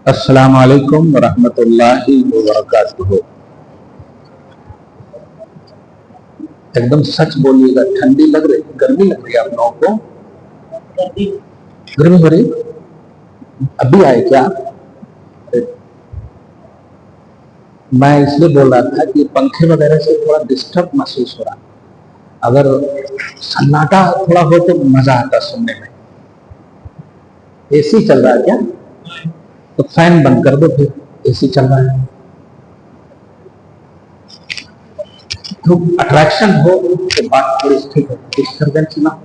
السلام علیکم ورحمۃ اللہ وبرکاتہ۔ ایک دم سچ بولیے گا، ٹھنڈی لگ رہی، گرمی لگ رہی ہے آپ لوگوں کو؟ گرمی ہو رہی؟ ابھی آئے کیا؟ میں اس لیے بول رہا تھا کہ پنکھے وغیرہ سے تھوڑا ڈسٹرب محسوس ہو رہا، اگر سناٹا تھوڑا ہو تو مزہ آتا سننے میں۔ اے سی چل رہا ہے کیا؟ تو فین بند کر دو، پھر اے سی چل رہا ہے تو اٹریکشن ہو تو بات تھوڑی ٹھیک ہے، ڈسٹربینس نہ ہو۔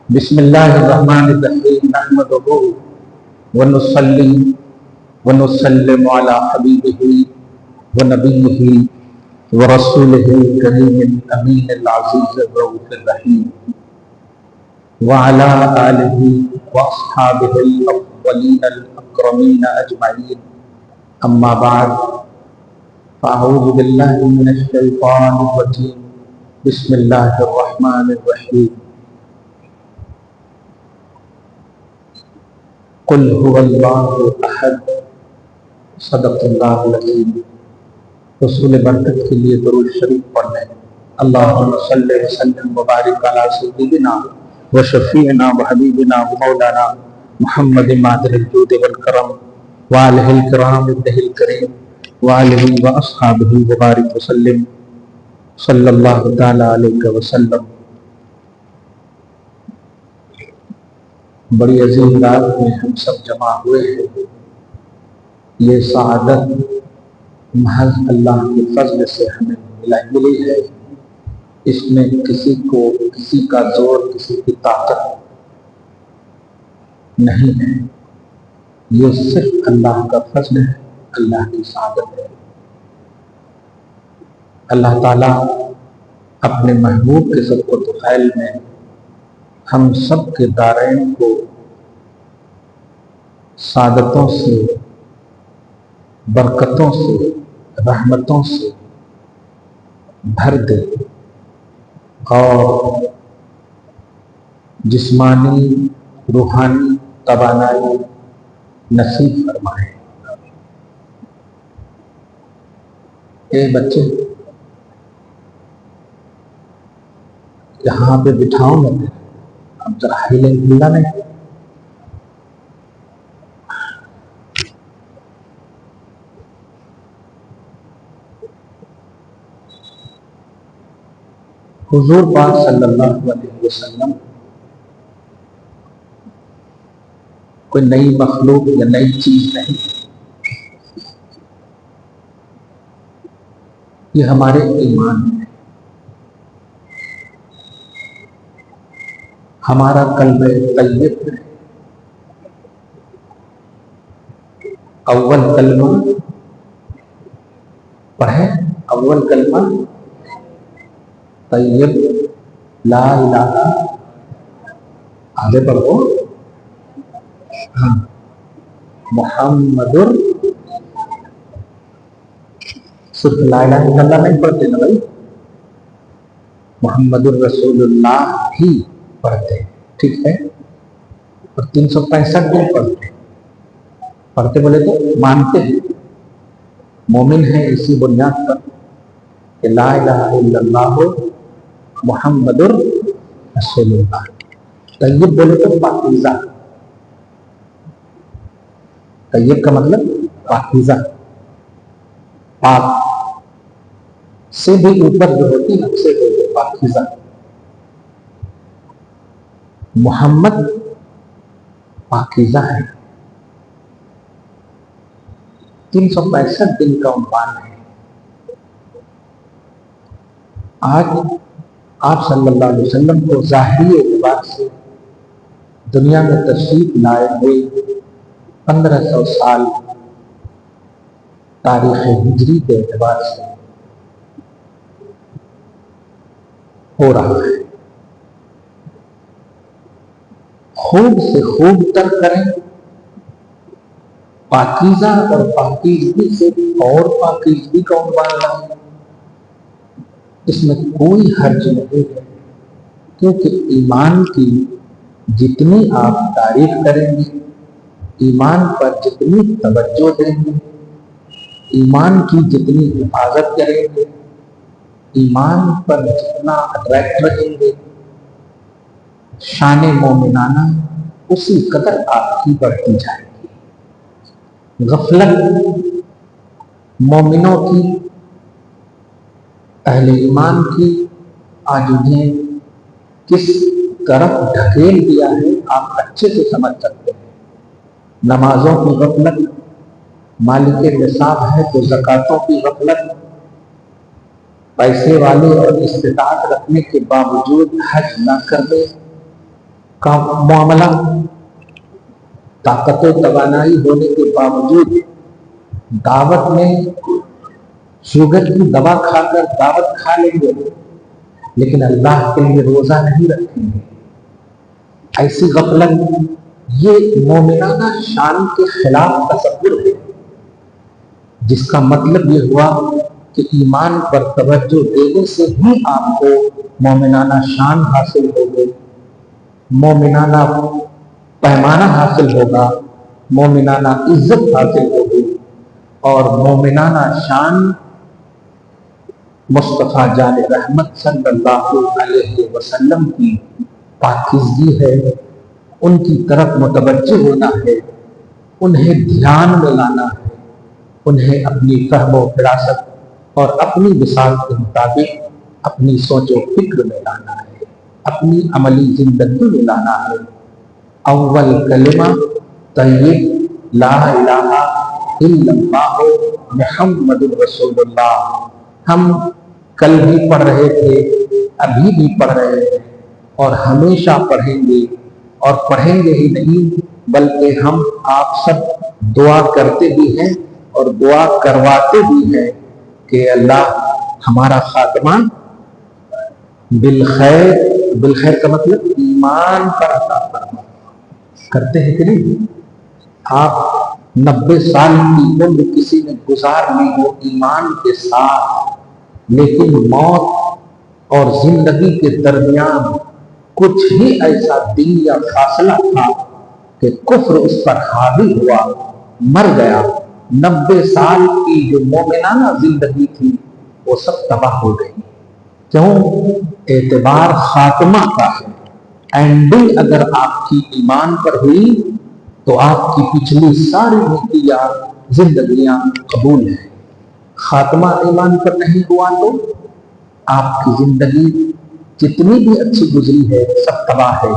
بسم اللہ الرحمن الرحیم، نحمدہ ونصلی ونسلم علی حبیبہ ونبیہ ورسولہ الکریم الامین العزیز الرؤوف الرحیم وعلی آلہ واصحابہ الاولین الاکرمین اجمعین، اما بعد فاعوذ باللہ من الشیطان الرجیم، بسم اللہ الرحمن الرحیم۔ قل هو اللہ احد، صدق اللہ العظیم۔ رسول برکت کے لیے درود شریف پڑھ لیں۔ اللہم صلی وسلم وبارک علی سیدنا وشفیعنا وحبیبنا ومولانا محمد معدن الجود والکرم وآلہ الکرام ابنہ الکریم وآلہ واصحابہ وبارک وسلم، صلی اللہ تعالی علیہ وسلم۔ بڑی عظیم رات میں ہم سب جمع ہوئے ہیں۔ یہ سعادت محض اللہ کے فضل سے ہمیں ملی ہے۔ اس میں کسی کو کسی کا زور، کسی کی طاقت نہیں ہے، یہ صرف اللہ کا فضل ہے، اللہ کی سعادت ہے۔ اللہ تعالیٰ اپنے محبوب کے سب کو طفیل میں ہم سب کے دارین کو سعادتوں سے، برکتوں سے، رحمتوں سے بھر دے اور جسمانی روحانی توانائی نصیب فرمائے۔ اے بچے، یہاں پہ بٹھاؤں میں اب ذرا ہلا نہیں۔ حضور پاک صلی اللہ علیہ وسلم کوئی نئی مخلوق یا نئی چیز نہیں، یہ ہمارے ایمان ہے، ہمارا قلب طیب ہے۔ اول کلمہ پڑھیں، اول کلمہ طیب لا الہ، آگے پڑھو محمد، صرف لا الہ الا اللہ نہیں پڑھتے نا بھائی، محمد الرسول اللہ ہی پڑھتے ہیں، ٹھیک ہے؟ اور 365 دن پڑھتے بولے تو مانتے ہیں، مومن ہیں اسی بنیاد پر کہ لا الہ الا اللہ محمد الرسول اللہ۔ طیب بولے تو پاکیزہ، طیب کا مطلب پاکیزہ، پاک سے بھی اوپر جو ہوتی ہے، سے بولتے پاکیزہ۔ محمد پاکیزہ ہے، 365 دن کا عنوان ہے۔ آج آپ صلی اللہ علیہ وسلم کو ظاہری اعتبار سے دنیا میں تشریف لائے ہوئے 1500 سال تاریخ ہجری کے اعتبار سے ہو رہا ہے۔ خوب سے خوب تر کریں، پاکیزہ اور پاکیزگی سے اور پاکیزگی کا عنوان لائیں۔ اس میں کوئی حرج نہیں ہے، کیونکہ ایمان کی جتنی آپ تعریف کریں گے، ایمان پر جتنی توجہ دیں گے، ایمان کی جتنی حفاظت کریں گے، ایمان پر جتنا اٹریکٹ رہیں گے، شان مومنانہ اسی قدر آپ کی بڑھتی جائے گی۔ غفلت مومنوں کی، اہل ایمان کی آج انہیں کس طرف ڈھکیل دیا ہے آپ اچھے سے سمجھ سکتے ہیں۔ نمازوں کی غفلت، مالک نصاب ہے تو زکاتوں کی غفلت، پیسے والے اور استطاعت رکھنے کے باوجود حج نہ کرنے کا معاملہ، طاقت و توانائی ہونے کے باوجود دعوت میں شوگر کی دوا کھا کر دعوت کھا لیں گے لیکن اللہ کے لیے روزہ نہیں رکھیں گے، ایسی غفلت یہ مومنانہ شان کے خلاف تصور ہے، جس کا مطلب یہ ہوا کہ ایمان پر توجہ دینے سے ہی آپ کو مومنانہ شان حاصل ہوگی، مومنانہ پیمانہ حاصل ہوگا، مومنانہ عزت حاصل ہوگی، اور مومنانہ شان مصطفیٰ جان رحمت صلی اللہ علیہ وسلم کی پاکیزگی ہے، ان کی طرف متوجہ ہونا ہے، انہیں دھیان میں لانا ہے، انہیں اپنی فہم و فراست اور اپنی بساط کے مطابق اپنی سوچ و فکر میں لانا ہے، اپنی عملی زندگی میں لانا ہے۔ اول کلمہ طیب لا الہ الا اللہ محمد رسول اللہ، ہم کل بھی پڑھ رہے تھے، ابھی بھی پڑھ رہے ہیں اور ہمیشہ پڑھیں گے، اور پڑھیں گے ہی نہیں بلکہ ہم آپ سب دعا کرتے بھی ہیں اور دعا کرواتے بھی ہیں کہ اللہ ہمارا خاتمہ بالخیر، بالخیر کا مطلب ایمان پر عطا فرما۔ کرتے ہیں کہ نہیں؟ آپ 90 سال کی عمر کسی نے گزار لی ہو ایمان کے ساتھ، لیکن موت اور زندگی کے درمیان کچھ ہی ایسا دن یا فاصلہ تھا کہ کفر اس پر حاوی ہوا، مر گیا، 90 سال کی جو مومنانہ زندگی تھی وہ سب تباہ ہو گئی۔ کیوں؟ اعتبار خاتمہ کا ہے، اینڈنگ اگر آپ کی ایمان پر ہوئی تو آپ کی پچھلی ساری نیکیاں زندگیاں قبول ہیں، خاتمہ ایمان پر نہیں ہوا تو آپ کی زندگی جتنی بھی اچھی گزری ہے سب تباہ ہے۔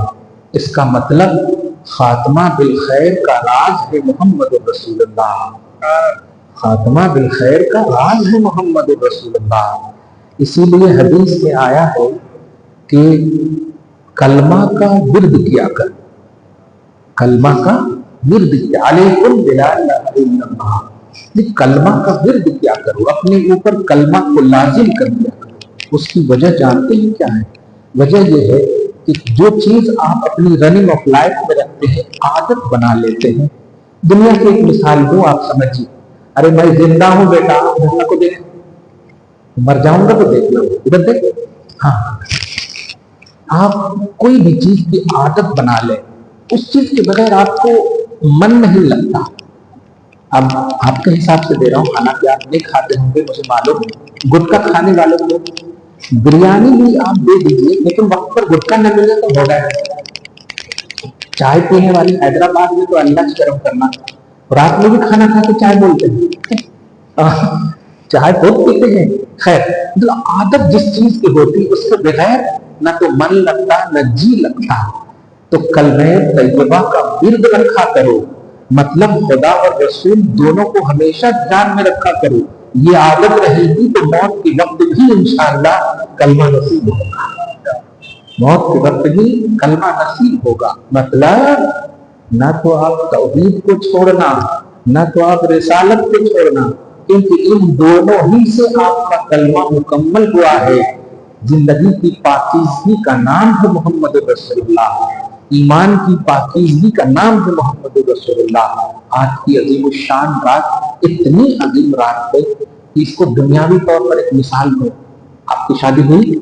اس کا مطلب خاتمہ بالخیر کا راز ہے محمد رسول اللہ، خاتمہ بالخیر کا راز ہے محمد رسول اللہ۔ اسی لیے حدیث میں آیا ہے کہ کلمہ کا ورد کیا کر، کلمہ کا ورد کیا، علیکم بلا الہ الا اللہ، یہ کلمہ کا ورد کیا کرو، اپنے اوپر کلمہ کو لازم کر دیا کرو۔ اس کی وجہ جانتے ہیں کیا ہے؟ وجہ یہ ہے کہ جو چیز آپ اپنی رننگ آف لائف میں رکھتے ہیں، عادت بنا لیتے ہیں۔ دنیا کی ایک مثال دو، آپ سمجھیے، ارے میں زندہ ہوں بیٹا، دنیا کو دیکھ، مر جاؤں گا تو دیکھ لو، ادھر دیکھ۔ ہاں، آپ کوئی بھی چیز کی عادت بنا لیں، اس چیز کے بغیر آپ کو من نہیں لگتا۔ اب آپ کے حساب سے دے رہا ہوں، حالانکہ آپ نہیں کھاتے ہوں گے مجھے معلوم ہے، گٹکا کھانے والوں کو بریانی بھی آپ دے دیجیے لیکن وقت پر گٹکا نہ ملے تو ہوگا ہے۔ چائے پینے والی حیدرآباد میں تو اللہ کی کرم کرنا، رات میں بھی کھانا کھا کے چائے بولتے ہیں، چائے بہت پیتے ہیں۔ خیر، عادت جس چیز کی ہوتی اس کے بغیر نہ تو من لگتا نہ جی لگتا۔ تو کلمہ طیبہ کا ورد رکھا کرو، مطلب خدا اور رسول دونوں کو ہمیشہ دھیان میں رکھا کرو۔ یہ عادت رہے گی تو موت کے وقت بھی انشاءاللہ کلمہ نصیب ہوگا، موت کے وقت بھی کلمہ نصیب ہوگا۔ مطلب نہ تو آپ توحید کو چھوڑنا، نہ تو آپ رسالت کو چھوڑنا، کیونکہ ان دونوں ہی سے آپ کا کلمہ مکمل ہوا ہے۔ زندگی کی پاکیزگی کا نام ہے محمد رسول اللہ، ایمان کی پاکیزگی کا نام ہے محمد رسول اللہ۔ آج کی عظیم الشان رات اتنی عظیم رات ہے کہ اس کو دنیاوی طور پر ایک مثال دو، آپ کی شادی ہوئی؟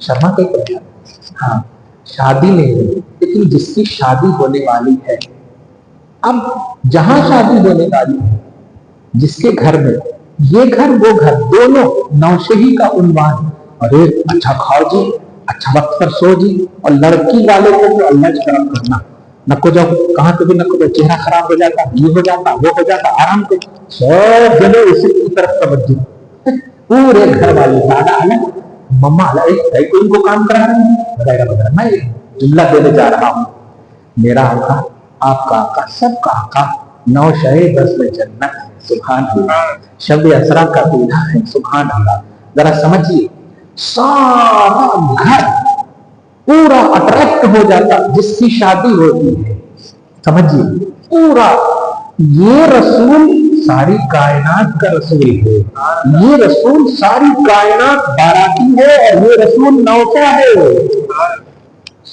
شرما کے کیا؟ ہاں شادی نہیں ہوئی، لیکن جس کی شادی ہونے والی ہے، اب جہاں شادی ہونے والی ہے جس کے گھر میں، یہ گھر وہ گھر دونوں نوشہی کا عنوان، ارے اچھا کھاؤ جی، اچھا وقت پر سو جی، اور لڑکی والے کو تو اللہ کی طرف کرنا، نکو جاؤ کہاں کبھی نکو جاؤ، چہرہ خراب ہو جاتا، یہ ہو جاتا وہ ہو جاتا، آرام سے سب جگہ اسی کی طرف توجہ، پورے گھر والے دادا الگ مما الگ، کوئی کو کام کرا رہے ہیں وغیرہ وغیرہ۔ میں جملہ دینے جا رہا ہوں، میرا آقا آپ کا آقا سب کا آقا نوشہ بس میں جنت ہے، سبحان اللہ، شب اسرا کا دولہا ہے، سبحان اللہ۔ ذرا سمجھیے سارا گھر پورا اٹریکٹ ہو جاتا جس کی شادی ہوتی ہے، سمجھیے پورا، یہ رسول ساری کائنات کا رسول ہے، یہ رسول ساری کائنات باراتی ہے، اور یہ رسول نوشہ ہے،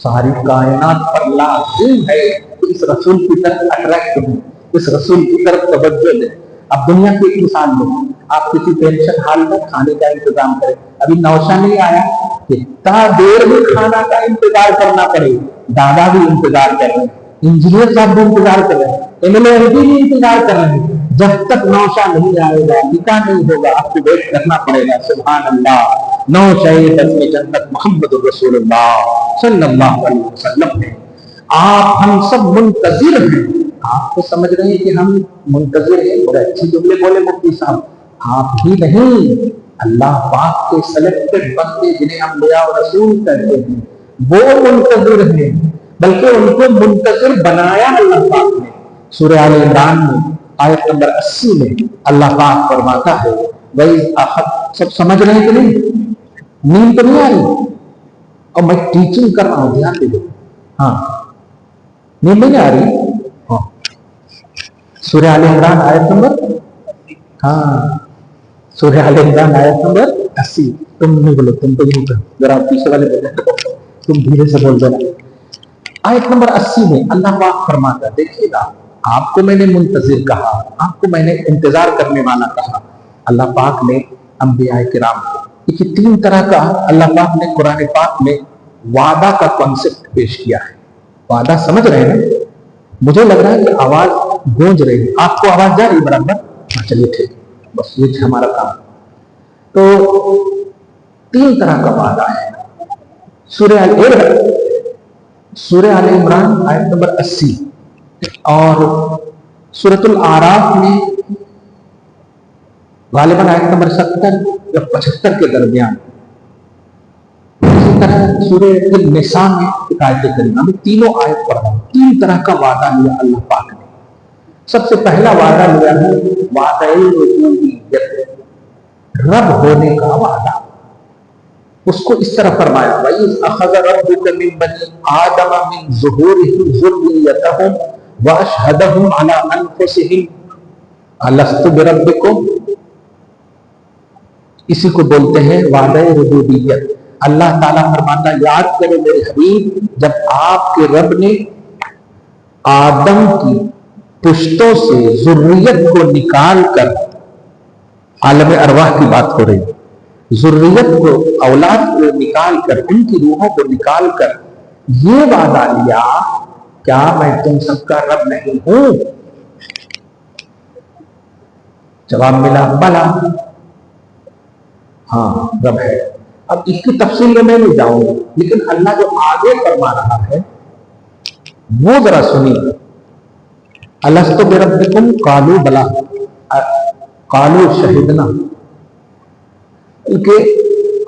ساری کائنات پر لازم ہے اس رسول کی طرف اٹریکٹ ہوں، اس رسول کی طرف توجہ دیں۔ اب دنیا کی ایک مثال لیں، آپ کسی پینشن ہال میں کھانے کا انتظام کریں، ابھی نوشہ نہیں آیا، کتنا دیر میں کھانا کا انتظار کرنا پڑے، دادا بھی انتظار کر رہے ہیں، انجینئر صاحب بھی انتظار کر رہے ہیں، MLA بھی انتظار کر رہے ہیں، جب تک نوشہ نہیں آئے گا، نکاح نہیں ہوگا، آپ کو ویٹ کرنا پڑے گا، سبحان اللہ۔ نوشہ بس میں جنت محمد رسول اللہ صلی اللہ علیہ وسلم ہے، آپ ہم سب منتظر ہیں۔ آپ کو سمجھ رہے ہیں کہ ہم منتظر ہیں، بڑے اچھی جملے بولے مفتی صاحب، آپ ہی نہیں، اللہ پاک کے سلیکٹڈ بندے جنہیں ہم انبیاء و رسول کہتے ہیں وہ منتظر ہیں، بلکہ ان کو منتظر بنایا اللہ پاک نے۔ سورہ آل عمران میں آیت نمبر 80 میں اللہ پاک فرماتا ہے، وَإِذْ أَخَذْ، سب سمجھ رہے ہیں کہ نہیں؟ نیند تو نہیں آ رہی؟ اور میں ٹیچنگ کر رہا ہوں، دھیان دے دو، ہاں نیند نہیں آ رہی؟ ہاں سورہ آل عمران آیت نمبر، ہاں سورہ آل عمران آیت نمبر 80، تم نہیں بولو، تم تو نہیں بولو، ذرا پیچھے والے بولو، تم دھیرے سے بول دینا۔ آیت نمبر 80 میں اللہ پاک فرماتا ہے، دیکھیے گا آپ کو میں نے منتظر کہا، آپ کو میں نے انتظار کرنے والا کہا، اللہ پاک نے انبیاء کرام کو، یہ تین طرح کا اللہ پاک نے قرآن پاک میں وعدہ کا کنسپٹ پیش کیا ہے۔ وعدہ سمجھ رہے ہیں؟ مجھے لگ رہا ہے کہ آواز گونج رہی ہے، آپ کو آواز جا رہی ہے برابر؟ ہاں چلیے ٹھیک، بس یہ ہمارا کام۔ تو تین طرح کا وعدہ ہے۔ سورہ آل عمران آیت نمبر 80 اور سورۃ الاعراف میں غالباً آیت نمبر 70 یا 75 کے درمیان، اسی طرح سورہ النساء میں ایک آیت کریمہ میں تینوں آیت پڑھا، تین طرح کا وعدہ لیا اللہ پاک نے۔ سب سے پہلا وعدہ لیا ہے وعدہ ربوبیت، رب ہونے کا وعدہ، اس کو اس طرح فرمایا، وَإِذْ أَخَذَ رَبُّكَ مِن بَنِي آدَمَ مِن ظُهُورِهِمْ ذُرِّيَّتَهُمْ وَأَشْهَدَهُمْ عَلَىٰ أَنفُسِهِمْ أَلَسْتُ بِرَبِّكُمْ، اسی کو بولتے ہیں وعدہ ربوبیت۔ اللہ تعالیٰ فرماتا ہے، یاد کرو میرے حبیب، جب آپ کے رب نے آدم کی پشتوں سے ذریت کو نکال کر، عالم ارواح کی بات ہو رہی ہے، ذریت کو، اولاد کو نکال کر، ان کی روحوں کو نکال کر یہ وعدہ لیا، کیا میں تم سب کا رب نہیں ہوں؟ جواب ملا بلا، ہاں رب ہے۔ اب اس کی تفصیل میں نہیں جاؤں گا، لیکن اللہ جو آگے فرما رہا ہے وہ ذرا سنیے، الستُ بربکم قالوا بلا، قالوا شہدنا، کہ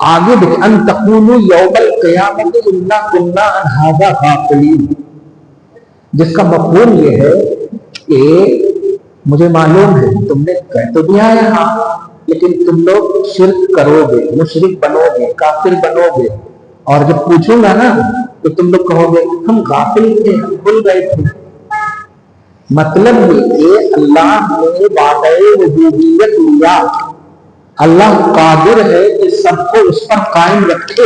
آگے دیکھیں، ان تقولوا یوم القیامت انا کنا عن ھذا غافلین، جس کا مفہوم یہ ہے کہ مجھے معلوم ہے تم نے کہہ تو دیا ہے ہاں، لیکن تم لوگ شرک کرو گے، مشرک بنو گے، کافر بنو گے، اور جب پوچھوں گا نا تو تم لوگ کہو گے ہم غافل تھے، ہم بھول گئے تھے۔ مطلب یہ کہ اللہ نے وعدہ ربوبیت لیا، اللہ قادر ہے کہ سب کو اس پر قائم رکھے،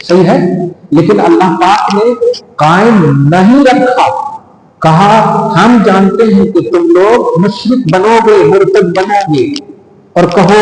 صحیح ہے، لیکن اللہ پاک نے قائم نہیں رکھا، کہا ہم جانتے ہیں کہ تم لوگ مشرک بنو گے، مرتد بنو گے، اور کہو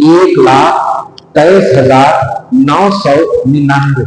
1,23,999।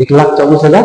1,24,000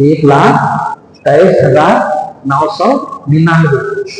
1,23,999।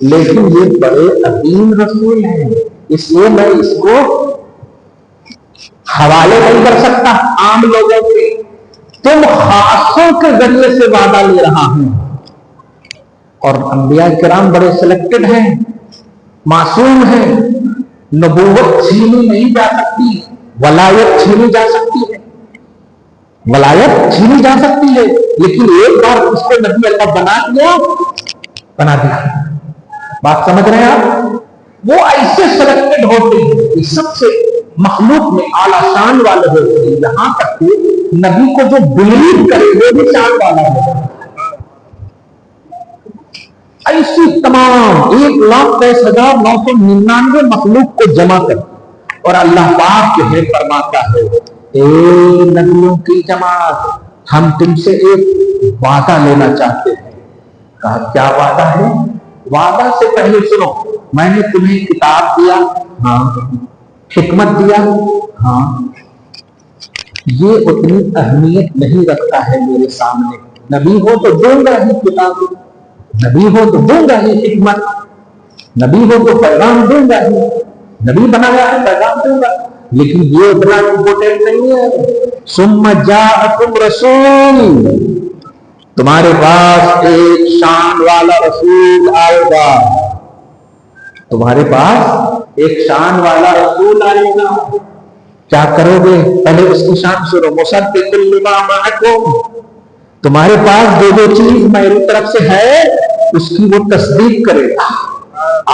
لیکن یہ بڑے عظیم رسول ہیں، اس لیے میں اس کو حوالے نہیں کر سکتا عام لوگوں کے، تم خاصوں کے ذریعے سے وعدہ لے رہا ہوں۔ اور انبیاء کرام بڑے سلیکٹڈ ہیں، معصوم ہیں، نبوت چھینی نہیں جا سکتی، ولایت چھینی جا سکتی ہے، ولایت چھینی جا سکتی ہے، لیکن ایک بار اس کو نبی اللہ بنا دیا۔ بات سمجھ رہے ہیں آپ؟ وہ ایسے سلیکٹڈ ہوتے ہیں کہ سب سے مخلوق میں اعلیٰ شان والے ہوتے ہیں، یہاں تک کہ نبی کو جو بلیو کرے وہ بھی شان والا ہوگا۔ ایسی تمام 1,23,999 مخلوق کو جمع کر، اور اللہ پاک جو ہے فرماتا ہے، اے نبیوں کی جماعت، ہم تم سے ایک وعدہ لینا چاہتے ہیں۔ کہا کیا وعدہ ہے؟ وعدہ سے پہلے سنو، میں نے تمہیں کتاب دیا، ہاں، حکمت دیا، ہاں، یہ اتنی اہمیت نہیں رکھتا ہے میرے سامنے۔ نبی ہو تو دوں گا ہی کتاب، نبی ہو تو دوں گا ہی حکمت، نبی ہو تو پیغام دوں گا ہی، نبی بنایا ہے پیغام دوں گا، لیکن یہ اتنا امپورٹنٹ نہیں ہے۔ ثم جاءکم رسول، تمہارے پاس ایک شان والا رسول آئے گا، تمہارے پاس ایک شان والا رسول آئے گا، کیا کرو گے؟ پہلے اس کی شان سنو، مصدق لما معکم، تمہارے پاس جو چیز میری طرف سے ہے اس کی وہ تصدیق کرے گا۔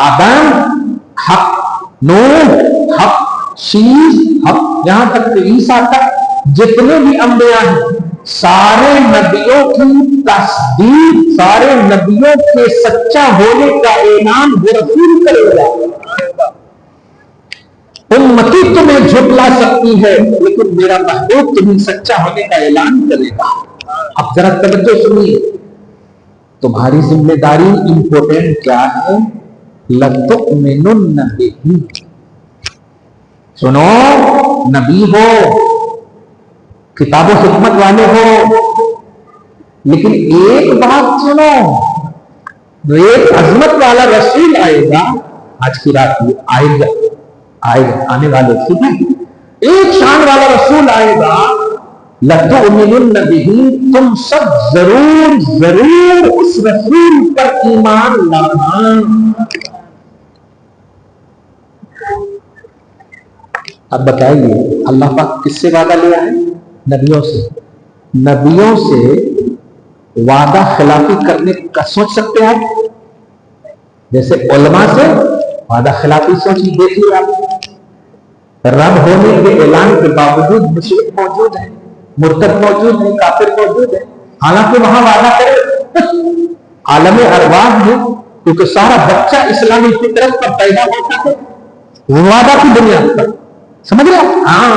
آدم حق، نوح حق، شیش حق، یہاں تک کہ عیسیٰ تک جتنے بھی انبیاء ہیں، سارے نبیوں کی تصدیق، سارے نبیوں کے سچا ہونے کا اعلان وہ رسول کرے گا۔ امتی تمہیں جھٹلا سکتی ہے لیکن میرا محبوب تمہیں سچا ہونے کا اعلان کرے گا۔ اب ذرا توجہ سنیے، تمہاری ذمہ داری امپورٹنٹ کیا ہے؟ لَتُؤْمِنُنَّ بِهِ، سنو، نبی ہو، کتاب و حکمت والے ہو، لیکن ایک بات سنو، ایک عظمت والا رسول آئے گا، آج کی رات آئے گا، آنے والے، ٹھیک ہے، ایک شان والا رسول آئے گا، لَتُؤْمِنُنَّ بِهِ، تم سب ضرور ضرور اس رسول پر ایمان لانا۔ اب بتائیے اللہ پاک کس سے وعدہ لیا ہے؟ نبیوں سے۔ نبیوں سے وعدہ خلافی کرنے کا سوچ سکتے ہیں آپ؟ جیسے علماء سے وعدہ خلافی سوچی، دیکھیے آپ، رب ہونے کے اعلان کے باوجود مشرک موجود ہیں، مرتد موجود ہیں، کافر موجود ہیں، حالانکہ وہاں وعدہ کرے عالم ارواح ہے، کیونکہ سارا بچہ اسلامی فطرت پر پیدا ہوتا ہے وعدہ کی بنیاد پر، سمجھ رہے؟ ہاں،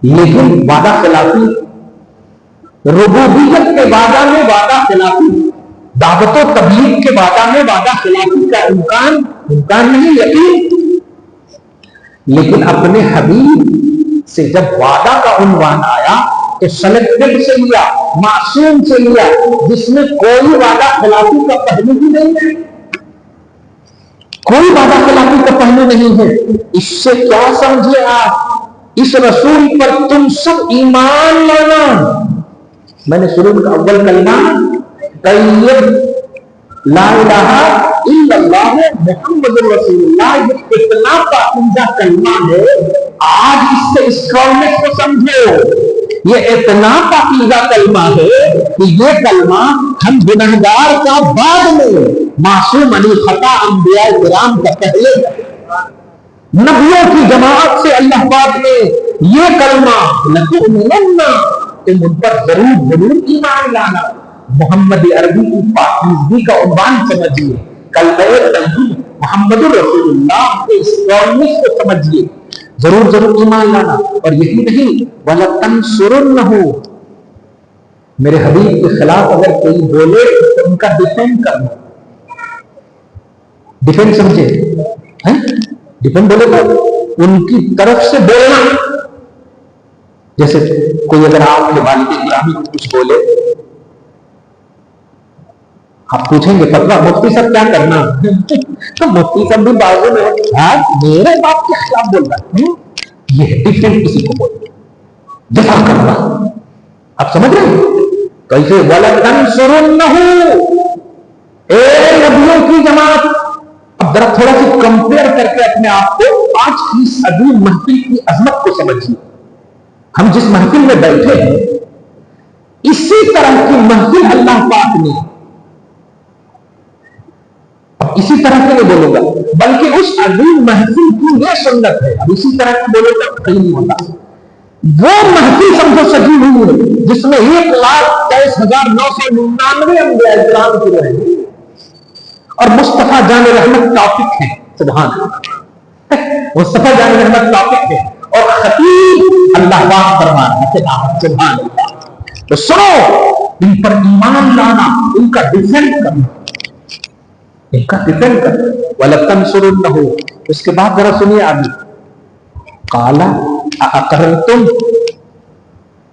لیکن وعدہ خلافی، ربوبیت کے وعدہ میں وعدہ خلافی، دعوت و تبلیغ کے وعدہ میں وعدہ خلافی کا امکان نہیں، یقین۔ لیکن اپنے حبیب سے جب وعدہ کا عنوان آیا تو سلیکٹڈ سے لیا، معصوم سے لیا، جس میں کوئی وعدہ خلافی کا پہلو بھی نہیں ہے، کوئی وعدہ خلافی کا پہلو نہیں ہے۔ اس سے کیا سمجھے آپ؟ اس رسول پر تم سب ایمان لانا۔ میں نے شروع کا اول کلمہ طیب لا الہ الا اللہ محمد رسول اللہ، یہ اتنا پاکیزہ کلمہ ہے، آج اس سے اسکالرس کو سمجھو، یہ اتنا پاکیزہ کلمہ ہے کہ یہ کلمہ ہم گنہگار کا بعد میں، معصوم علی خطا انبیاء کرام کا پہلے، نبیوں کی جماعت سے اللہ پاک نے یہ کلمہ لَتُؤْمِنُنَّ، تم ان پر ضرور ضرور ایمان لانا۔ محمد عربی کی پاکیزگی کا عنوان سمجھیے، کلمہ طیب محمد رسول اللہ کے اسکالرس کو سمجھیے، ضرور ضرور ایمان لانا۔ اور یہی نہیں، وَلَتَنْصُرُنَّهُ، میرے حبیب کے خلاف اگر کوئی بولے تو ان کا ڈیفینڈ کرنا، ڈیفینڈ سمجھے، ڈیفینڈ بولے تو ان کی طرف سے بولنا، جیسے کوئی اگر آپ کے والد گرامی کو کچھ بولے آپ پوچھیں گے فتویٰ مفتی صاحب کیا کرنا تو مفتی صاحب بھی بازو میں میرے باپ کے خلاف بول رہا ہے، یہ ڈفرینٹ کسی کو بولتے دفاع کرنا. آپ سمجھ رہے ہیں کیسے؟ وَلَتَنْصُرُنَّهُ، اے نبیوں کی جماعت. اب ذرا تھوڑا سی کمپیئر کر کے اپنے آپ کو آج کی صدی محفل کی عظمت کو سمجھیے. ہم جس محفل میں بیٹھے ہیں اسی طرح کی محفل اللہ پاک نے، اب اسی طرح سے نہیں بولوں گا بلکہ اس عظیم محفل کی یہ سنت ہے. اب اسی طرح کی بولے تو صحیح نہیں ہوتا. وہ محفل سمجھو سجی ہوئی ہے جس میں 1,23,999 انبیاء کرام کی رہے ہیں اور مصطفیٰ جان رحمت ٹاپک ہے. سبحان اللہ، مصطفیٰ جان رحمت ٹاپک ہے اور خطیب اللہ پاک فرما رہا ہے. سبحان اللہ. تو سنو، ان پر ایمان لانا، ان کا ڈیفینڈ کرنا، ان کا ڈیفینڈ کرنا. وَلَتَنْصُرُنَّهُ. اس کے بعد ذرا سنیے آگے. قَالَ أَأَقْرَرْتُمْ،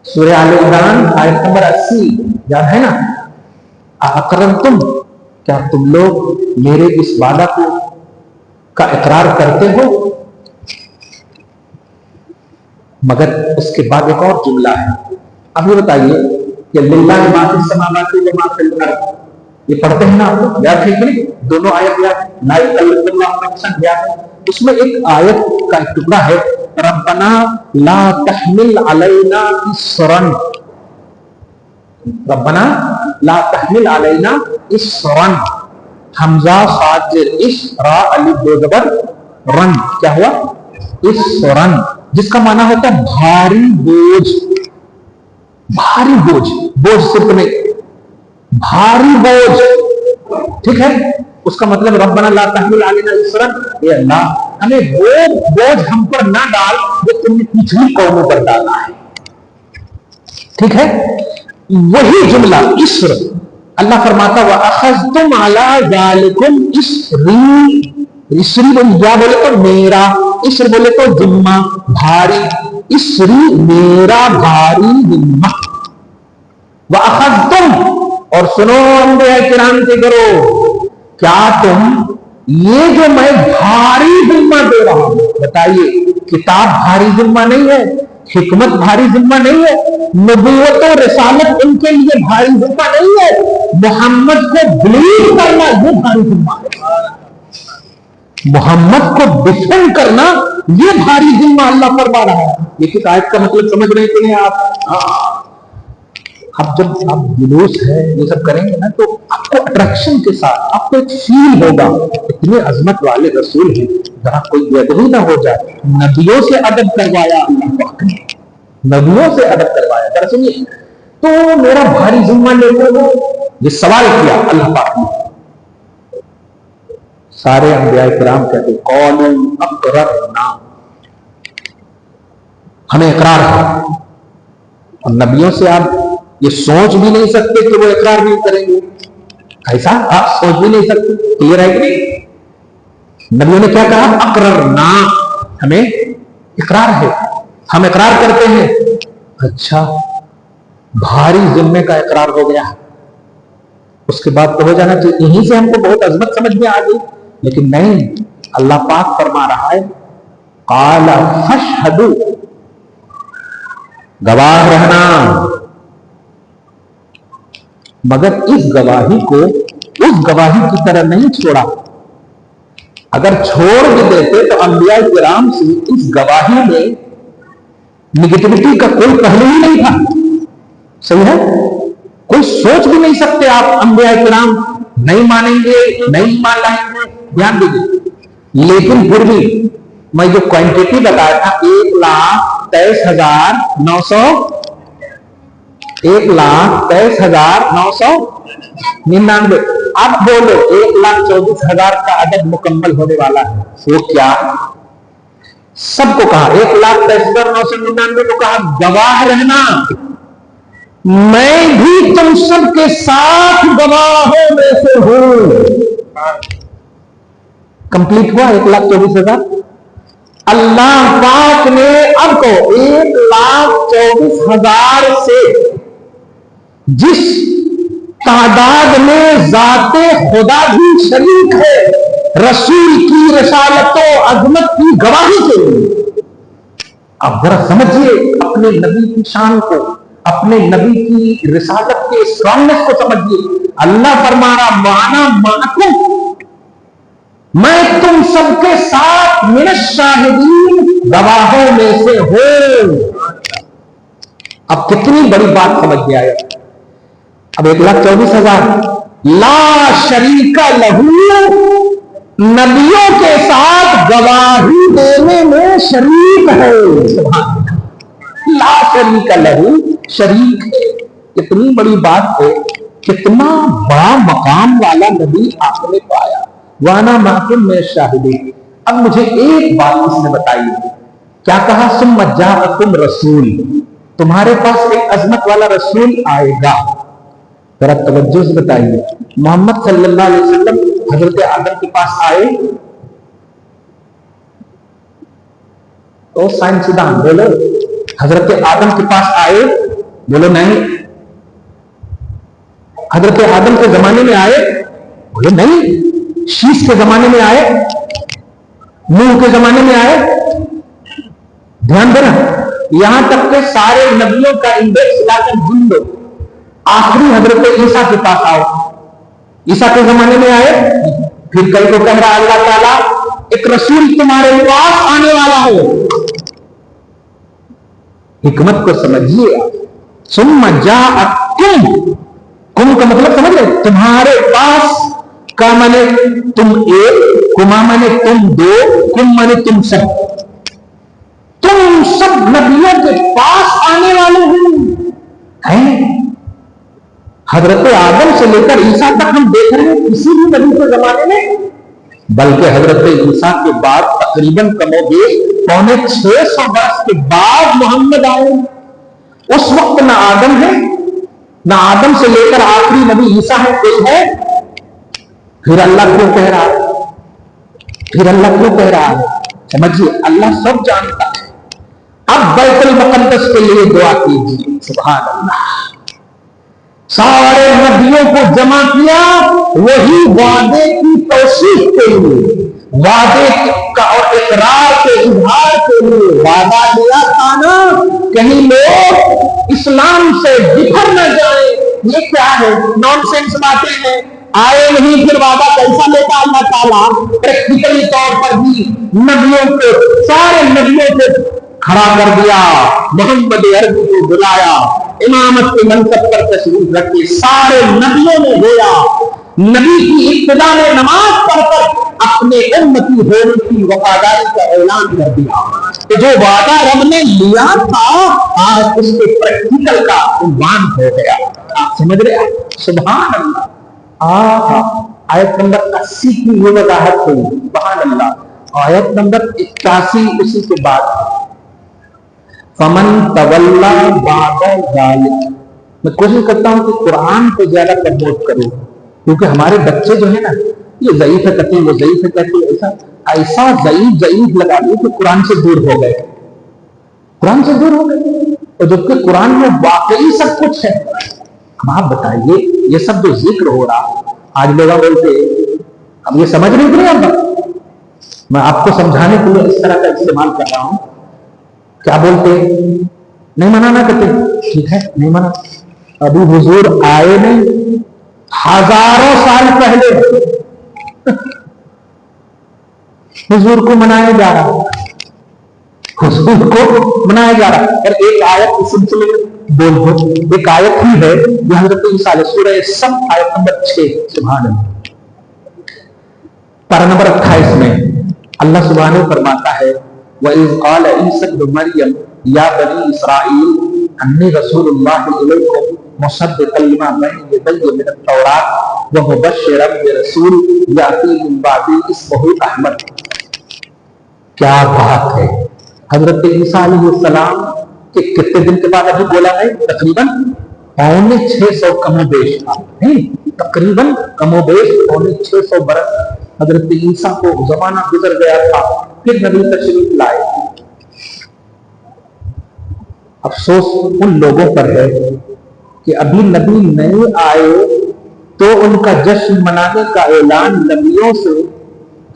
سورہ آل عمران آیت نمبر 80 یاد ہے نا. أَأَقْرَرْتُمْ، کیا تم لوگ میرے اس وعدہ کا اقرار کرتے ہو؟ مگر اس کے بعد ایک اور جملہ ہے. اب یہ بتائیے کہ للہ ما فی السماوات و ما فی الارض، یہ پڑھتے ہیں نا آپ لوگ، یاد ہے کہ نہیں؟ دونوں آیت یاد ہے، لا یکلف اللہ نفسا یاد ہے. اس میں ایک آیت کا ایک ٹکڑا ہے، ربنا لا تحمل علینا اسرا، ربنا لا تحمل علینا اسرا، حمزہ صاد زیر اش را الف دو زبر رن، کیا ہوا؟ اسرا، جس کا معنی ہوتا ہے بھاری بوجھ. بھاری بوجھ، بوجھ صرف نہیں، بھاری بوجھ. ٹھیک ہے، اس کا مطلب ربنا لا تحمل علینا اسرا، اے اللہ ہمیں وہ بوجھ ہم پر نہ ڈال جو تم نے پچھلی قوموں پر ڈالا ہے. ٹھیک ہے، وہی جملہ اسر. اللہ فرماتا وَأَخَذْتُمْ عَلَىٰ ذَلِكُمْ إِسْرِي، اسری یا بولے تو میرا، اسر بولے تو ذمہ، بھاری. اسری میرا بھاری ذمہ. وَأَخَذْتُمْ، اور سنو انبیاء کرام سے کرو، کیا تم یہ جو میں بھاری ذمہ دے رہا ہوں، بتائیے کتاب بھاری ذمہ نہیں ہے، حکمت بھاری ذمہ نہیں ہے، نبوت و رسالت ان کے لیے بھاری ذمہ نہیں ہے، محمد کو بلیو کرنا یہ بھاری ذمہ ہے، محمد کو ڈیفینڈ کرنا یہ بھاری ذمہ اللہ فرما رہا ہے. یہ کس آیت کا مطلب سمجھ رہے کہ نہیں آپ؟ اب جب آپ جلوس ہے یہ سب کریں گے نا تو آپ کو اٹریکشن کے ساتھ آپ کو ایک فیل ہوگا، اتنے عظمت والے رسول ہیں، ذرا کوئی بےادبی نہ ہو جائے. نبیوں سے ادب کروایا اللہ پاک نے، نبیوں سے ادب کروایا. ذرا سنیے، تو میرا بھاری ذمہ لیتے ہو، یہ سوال کیا اللہ پاک نے. سارے انبیاء کرام کہتے قولوا اقررنا، ہمیں اقرار ہے. اور نبیوں سے آپ یہ سوچ بھی نہیں سکتے کہ وہ اقرار نہیں کریں گے. ایسا آپ سوچ بھی نہیں سکتے. کلیئر ہے کہ نہیں؟ نبیوں نے کیا کہا؟ اقررنا، ہمیں اقرار ہے، ہم اقرار کرتے ہیں. اچھا، بھاری ذمے کا اقرار ہو گیا، اس کے بعد تو ہو جانا چاہیے. یہیں سے ہم کو بہت عظمت سمجھ میں آ گئی، لیکن نہیں. اللہ پاک فرما رہا ہے قال فاشهدوا، گواہ رہنا. مگر اس گواہی کو اس گواہی کی طرح نہیں چھوڑا. اگر چھوڑ بھی دیتے تو انبیاء کرام سے اس گواہی میں نگیٹیوٹی کا کوئی پہلو ہی نہیں تھا. صحیح ہے، کوئی سوچ بھی نہیں سکتے آپ انبیاء کرام نہیں مانیں گے، نہیں مان لائیں گے. دھیان دیجیے، لیکن پھر بھی میں جو کوانٹٹی بتایا تھا 1,23,999، اب بولو 1,24,000 کا عدد مکمل ہونے والا ہے. وہ کیا؟ سب کو کہا 1,23,999 کو کہا گواہ رہنا، میں بھی تم سب کے ساتھ گواہوں میں سے ہوں. کمپلیٹ ہوا 1,24,000. اللہ پاک نے اب کو 1,24,000 سے جس تعداد میں ذات خدا بھی شریک ہے رسول کی رسالت و عظمت کی گواہی کے لیے. اب ذرا سمجھیے اپنے نبی کی شان کو, اپنے نبی کی رسالت کے اسٹرانگنس کو سمجھیے. اللہ فرما رہا معنا معکم, میں تم سب کے ساتھ من الشاہدین, گواہوں میں سے ہوں. اب کتنی بڑی بات سمجھ گیا ہے. اب 1,24,000 لا شریک لہو نبیوں کے ساتھ گواہی دینے میں شریک ہے. سبحان اللہ, لا شریک لہو, شریک ہے. کتنی بڑی بات ہے, کتنا بڑا مقام والا نبی آپ نے پایا. وانا معکم میں شاہدین. اب مجھے ایک بات اس نے بتائی, کیا کہا ثم جاءکم رسول, تمہارے پاس ایک عظمت والا رسول آئے گا. ذرا توجہ سے بتائیے, محمد صلی اللہ علیہ وسلم حضرت آدم کے پاس آئے تو سائنسدان بولو حضرت آدم کے پاس آئے, بولو نہیں. حضرت آدم کے زمانے میں آئے, بولو نہیں. شیش کے زمانے میں آئے, نوح کے زمانے میں آئے. دھیان دینا, یہاں تک کہ سارے نبیوں کا انڈیکس لا کر ڈھونڈ لو, آخری حضرت عیسیٰ کے پاس آؤ. عیسیٰ کے زمانے میں آئے, پھر کل کو کہہ رہا اللہ تعالیٰ ایک رسول تمہارے پاس آنے والا ہو. حکمت کو سمجھیے. ثم جاءکم, کم کا مطلب سمجھ رہے, تمہارے پاس کا مانے تم ایک, کما مانے تم دو, کم مانے تم سب. تم سب نبیوں کے پاس آنے والے ہیں. حضرت آدم سے لے کر عیسیٰ تک ہم دیکھ رہے ہیں کسی بھی نبی کے زمانے میں, بلکہ حضرت عیسیٰ کے بعد تقریباً کم و بیش 650 برس کے بعد محمد آئے. اس وقت نہ آدم ہے, نہ آدم سے لے کر آخری نبی عیسیٰ ہے, کوئی ہے. پھر اللہ کیوں کہہ رہا ہے, پھر اللہ کیوں کہہ رہا ہے, سمجھیے اللہ سب جانتا ہے. اب بیت المقدس کے لیے دعا کیجیے. سبحان اللہ, سارے نبیوں کو جمع کیا وہی وعدے کی توثیق کے لیے, وعدے کا اور اقرار کے اظہار کے لیے. وعدہ لیا تھا نا, کہیں لوگ اسلام سے بکھر نہ جائیں. یہ کیا ہے, نان سینس باتیں ہیں. آئے نہیں, پھر وعدہ کیسا لیتا اللہ تعالیٰ. پریکٹیکلی طور پر بھی نبیوں کو, سارے نبیوں کو کھڑا کر دیا, محمد عربی کو بلایا, امامت کے منصب پر تشریف رکھے. سارے نبیوں نے گویا نبی کی ابتدا میں نماز پڑھ کر اپنے امتی ہونے کی وفاداری کا اعلان کر دیا کہ جو وعدہ رب نے لیا تھا آج اس کے پریکٹیکل کا عنوان ہو گیا. آپ سمجھ رہے ہیں, سبحان اللہ. آیت نمبر 80 کی یہ وضاحت ہوئی. سبحان اللہ. آیت نمبر 81 اسی کے بعد فمن تولا بعد ذلک. میں کوشش کرتا ہوں کہ قرآن کو زیادہ پروموٹ کروں, کیونکہ ہمارے بچے جو ہے نا یہ ضعیف ہے کہتے ہیں, وہ ضعیف ہے کہتے ہیں, ایسا ضعیف لگا دیا کہ قرآن سے دور ہو گئے, قرآن سے دور ہو گئے. اور جبکہ قرآن میں واقعی سب کچھ ہے. اب آپ بتائیے یہ سب جو ذکر ہو رہا, آج لوگ بولتے اب یہ سمجھ نہیں رہے. اب میں آپ کو سمجھانے کے لیے اس طرح کا استعمال کر رہا ہوں. کیا بولتے, نہیں منانا کہتے, ٹھیک ہے نہیں منا. ابھی حضور آئے نہیں, ہزاروں سال پہلے حضور کو منایا جا رہا, حضور کو منایا جا رہا. اور ایک آیت اس سلسلے میں ایک آیت ہی ہے جو حضرت عیسیٰ علیہ سورہ سب آیت نمبر 6. سبحان اللہ. پارہ نمبر 28 میں اللہ سبحانہ فرماتا ہے وَإِذْ قَالَ عِيسَى ابْنُ مَرْيَمَ يَا بَنِي إِسْرَائِيلَ أَنِّي رَسُولُ اللَّهِ إِلَيْكُمْ مُصَدِّقًا لِمَا بَيْنَ يَدَيَّ مِنَ التَّوْرَاةِ وَمُبَشِّرًا بِرَسُولٍ يَأْتِي مِن بَعْدِي اسْمُهُ أَحْمَدُ. کیا بات ہے. حضرت عیسیٰ علیہ السلام کے کتنے دن کے بعد ابھی بولا ہے, تقریباً 650 کم و بیش تھا, تقریباً کم و بیش 650 برس حضرت عیسیٰ کو زمانہ گزر گیا تھا, پھر نبی تشریف لائے. افسوس ان لوگوں پر ہے کہ ابھی نبی نہیں آئے تو ان کا جشن منانے کا اعلان نبیوں سے،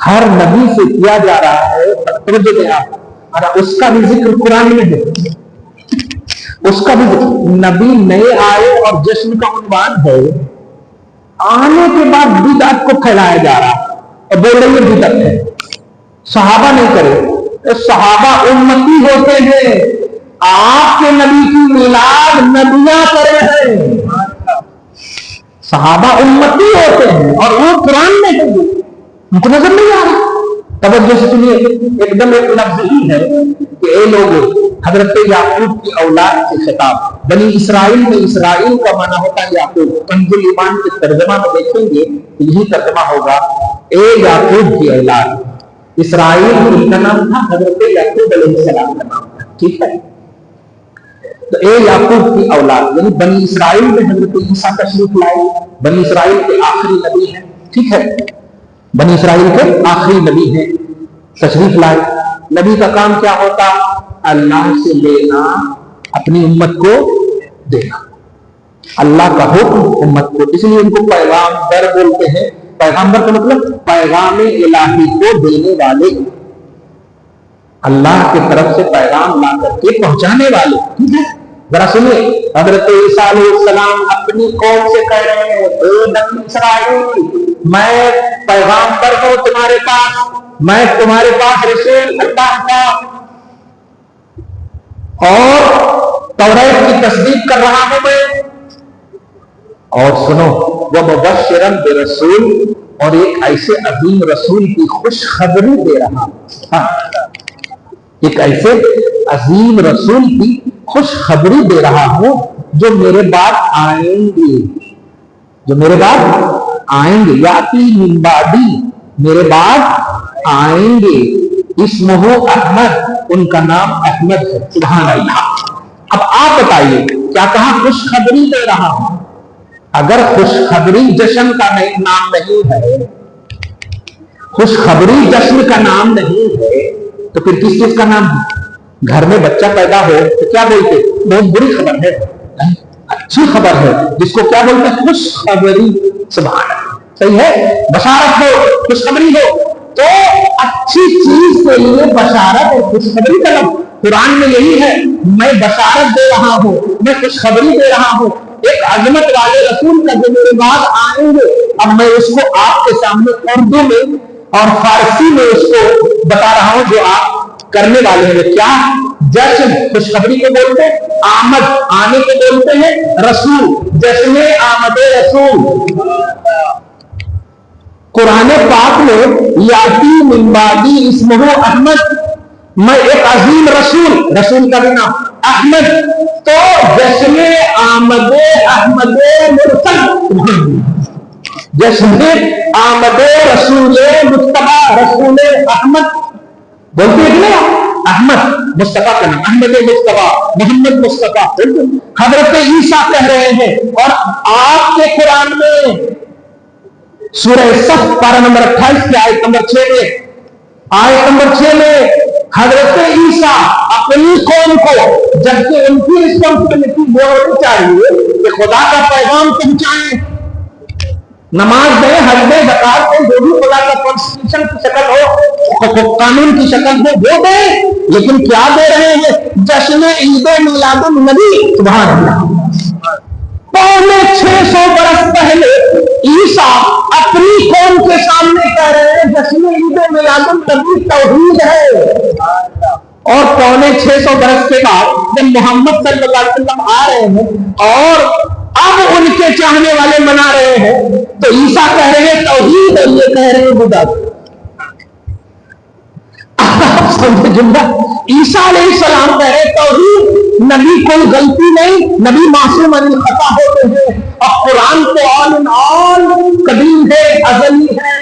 ہر نبی سے کیا جا رہا ہے. اور اس کا بھی ذکر قرآن میں ہے. اس کا بھی نبی نئے آئے اور جشن کا عنوان ہے. آنے کے بعد بدعت کو پھیلایا جا رہا ہے اور بول رہے ہیں بدعت ہے. صحابہ نہیں کرے. صحابہ امتی ہوتے ہیں. آپ کے نبی کی میلاد نبیاں کرے ہیں. صحابہ امتی ہوتے ہیں اور وہ قرآن میں ہے. ان کو نظر نہیں آ رہا. توجہ سے سنیے. ایک دم ایک لفظ ہی ہے کہ اے لوگوں، حضرت یعقوب کی اولاد سے خطاب. بنی اسرائیل میں اسرائیل کا معنی ہوتا ہے یعقوب. کنز ایمان کے ترجمہ میں دیکھیں گے یہی ترجمہ ہوگا، اے یعقوب کی اولاد. اسرائیل ان کا نام تھا، حضرت یعقوب علیہ السلام کا نام تھا. ٹھیک ہے. تو اے یعقوب کی اولاد یعنی بنی اسرائیل میں حضرت عیسیٰ تشریف لائے. بنی اسرائیل کے آخری نبی ہیں. ٹھیک ہے. بنی اسرائیل کے آخری نبی ہیں، تشریف لائے. نبی کا کام کیا ہوتا؟ اللہ سے لینا، اپنی امت کو دینا. اللہ کا حکم امت کو. اس لیے ان کو پیغامبر بولتے ہیں. پیغامبر کا مطلب پیغام الہی کو دینے والے، اللہ کی طرف سے پیغام لا کر کے پہنچانے والے. ٹھیک ہے. ذرا سنیے. حضرت عیسیٰ علیہ السلام اپنی قوم سے کہہ رہے ہیں، اے بنی اسرائیل، میں پیغامبر ہوں تمہارے پاس، میں تمہارے پاس رسول اللہ کا، اور توریت کی تصدیق کر رہا ہوں میں. اور سنو، ومبشرا برسول، اور ایک ایسے عظیم رسول کی خوشخبری دے رہا ہوں. ایک ایسے عظیم رسول کی خوشخبری دے رہا ہوں جو میرے بعد آئیں گے. جو میرے بعد آئیں گے. یاتی من بعدی، میرے بعد آئیں گے. اسمہ احمد، ان کا نام احمد ہے. سبحان اللہ. اب آپ بتائیے، کیا کہا خوشخبری دے رہا ہوں؟ اگر خوشخبری جشن کا نام نہیں ہے، خوشخبری جشن کا نام نہیں ہے، تو پھر کس چیز کا نام ہے؟ گھر میں بچہ پیدا ہو تو کیا بولتے؟ بہت بری خبر ہے، اچھی خبر ہے، جس کو کیا بولتے ہیں؟ خوشخبری. سبحان اللہ. صحیح ہے. بشارت ہو، خوشخبری ہو. تو اچھی چیز کے لیے بشارت اور خوشخبری کا لفظ قرآن میں یہی ہے. میں بشارت دے رہا ہوں، میں خوشخبری دے رہا ہوں ایک عظمت والے رسول کا جو میرے بعد آئیں گے. اب میں اس کو آپ کے سامنے اردو میں اور فارسی میں اس کو بتا رہا ہوں جو آپ کرنے والے ہیں. کیا؟ جشن خوشخبری کو بولتے ہیں، آمد آنے کو بولتے ہیں، رسول جشن آمد رسول. قرآن پاک میں یاتی من بعدی اسمہ احمد، میں ایک عظیم رسول، رسول کا بھی نام احمد، تو جشن آمد احمد مرسل، جشن آمد رسول مصطفیٰ، رسول احمد بولتے ہیں نا، احمد مصطفیٰ کا نام، احمد مصطفیٰ، محمد مصطفیٰ. حضرت عیسیٰ کہہ رہے ہیں. اور آپ کے قرآن میں سورہ صف پارہ نمبر 28 کی آیت نمبر 6 میں، آیت نمبر 6 میں حضرت عیسیٰ اپنی قوم کو، جبکہ ان کی رسپانسبلٹی وہ ہونی چاہیے کہ خدا کا پیغام پہنچائیں، نماز دیں، حج دیں، زکات دیں، جو بھی خدا کا کانسٹیٹیوشن کی شکل ہو، قانون کی شکل ہو، وہ دیں. لیکن کیا دے رہے ہیں؟ جشن عید میلاد النبی. سبحان اللہ. 650 برس پہلے عیسیٰ اپنی قوم کے سامنے کہہ رہے ہیں جشن عید میلاد النبی توحید ہے. اور 650 برس کے بعد جب محمد صلی اللہ علیہ وسلم آ رہے ہیں اور اب ان کے چاہنے والے منا رہے ہیں، تو عیسیٰ کہہ رہے ہیں توحید، یہ کہہ رہے ہیں بدعت. جملہ عیسیٰ علیہ السلام کہہ رہے توحید، نبی کوئی غلطی نہیں، نبی معصوم عن الخطا ہوتے ہیں. اور قرآن تو آل ان آل قدیم ہے، ازلی ہے.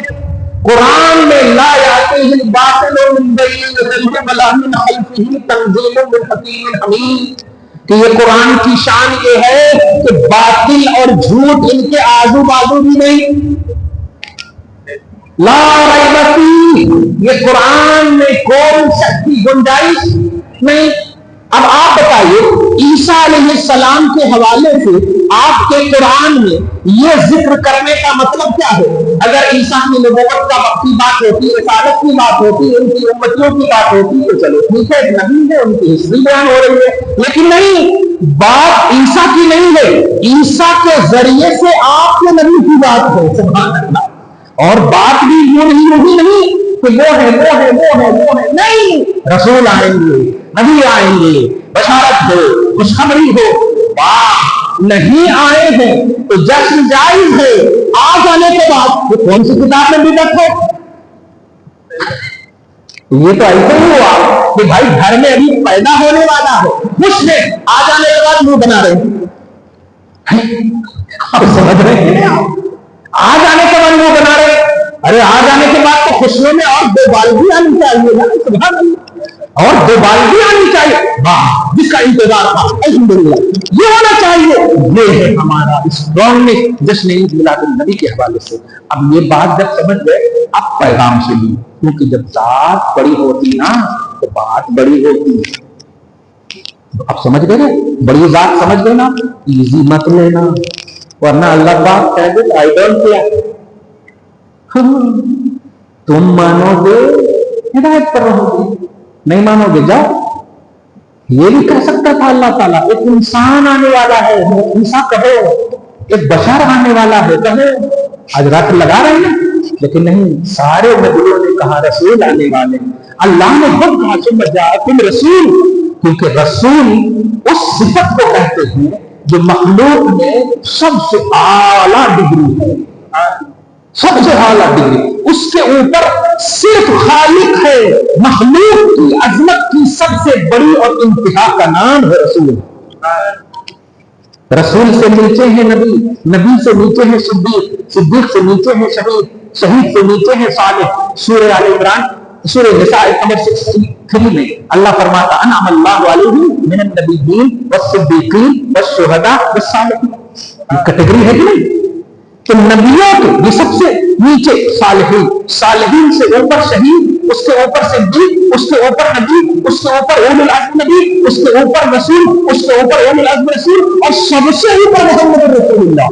قرآن میں لا یاتیہ الباطل من بین یدیہ ولا من خلفہ تنزیل من حکیم حمید، کہ یہ قرآن کی شان یہ ہے کہ باطل اور جھوٹ ان کے آزو بازو بھی نہیں. لا ریب فیہ، یہ قرآن میں کوئی شک کی گنجائش نہیں. اب آپ بتائیے، عیسیٰ علیہ السلام کے حوالے سے آپ کے قرآن میں یہ ذکر کرنے کا مطلب کیا ہے؟ اگر عیسیٰ کی نبوت کا وقت کی بات ہوتی، رسالت کی بات ہوتی، ان کی امتیوں کی بات ہوتی تو چلو ٹھیک ہے، نبی ہے، ان کی ہسٹری بیان ہو رہی ہے، لیکن نہیں، بات عیسیٰ کی نہیں ہے، عیسیٰ کے ذریعے سے آپ کے نبی کی بات ہے، سبحان اللہ۔ اور بات بھی یوں نہیں کہ وہ ہے نہیں، رسول آئیں گے، نبی آئیں گے، بشارت ہو، خوشخبری ہو، واہ، نہیں آئے ہیں تو جشن جائز ہے، آ جانے کے بعد وہ کون سی کتاب میں بدعت ہے؟ یہ تو ایسا ہی ہوا کہ بھائی گھر میں ابھی پیدا ہونے والا ہے، خوش ہے، آ جانے کے بعد منہ بنا رہے ہیں، آپ سمجھ رہے ہیں؟ آ جانے کے بعد منہ بنا رہے ہیں، ارے آ جانے کے بعد تو خوشیوں میں اور دو بالگی آنی چاہیے نا، سبحان اللہ، اور دو بالگی آنی چاہیے، واہ، جس کا انتظار تھا، الحمدللہ، یہ ہونا چاہیے، یہ ہے ہمارا اسٹرانگنس جشن عید میلاد النبی کے حوالے سے۔ اب یہ بات جب سمجھ گئے، اب پیغام سے لی، کیونکہ جب ذات بڑی ہوتی نا تو بات بڑی ہوتی ہے۔ اب سمجھ گئے، بڑی ذات سمجھ گئے نا، ایزی مت لینا، ورنہ اللہ پاک کہہ دے آئی ڈونٹ کیئر، تم مانو گے ہدایت پر رہو گے، نہیں مانو گے جاؤ۔ یہ بھی کہہ سکتا تھا اللہ تعالیٰ، ایک انسان آنے والا ہے، عیسیٰ کہو، ایک بشر آنے والا ہے کہو، آج رات لگا رہے ہیں، لیکن نہیں، سارے نبیوں نے کہا رسول آنے والے، اللہ نے خود کہا ثم جاءکم رسول، کیونکہ رسول اس صفت کو کہتے ہیں جو مخلوق میں سب سے اعلیٰ ڈگری ہے، سب سے اعلیٰ ڈگری، اس کے اوپر صرف خالق ہے، مخلوق کی عظمت کی سب سے بڑی اور انتہا کا نام ہے رسول۔ رسول سے نیچے ہے نبی، نبی سے نیچے ہے صدیق، صدیق سے نیچے ہے شہید، شہید سے نیچے ہے صالح۔ سورہ آل عمران، سورہ نساء نمبر 63 میں اللہ فرماتا انعم اللہ علیہم من النبیین والصدیقین والشہداء والصالحین، یہ کیٹیگری ہے کہ نہیں؟ تو نبیوں کے یہ سب سے نیچے صالحین، صالحین سے اوپر شہید، اس کے اوپر صدیق، اس کے اوپر نبی، اس کے اوپر اولو العزم نبی، اس کے اوپر رسول، اس کے اوپر اولو العزم رسول، اور سب سے اوپر محمد رسول اللہ۔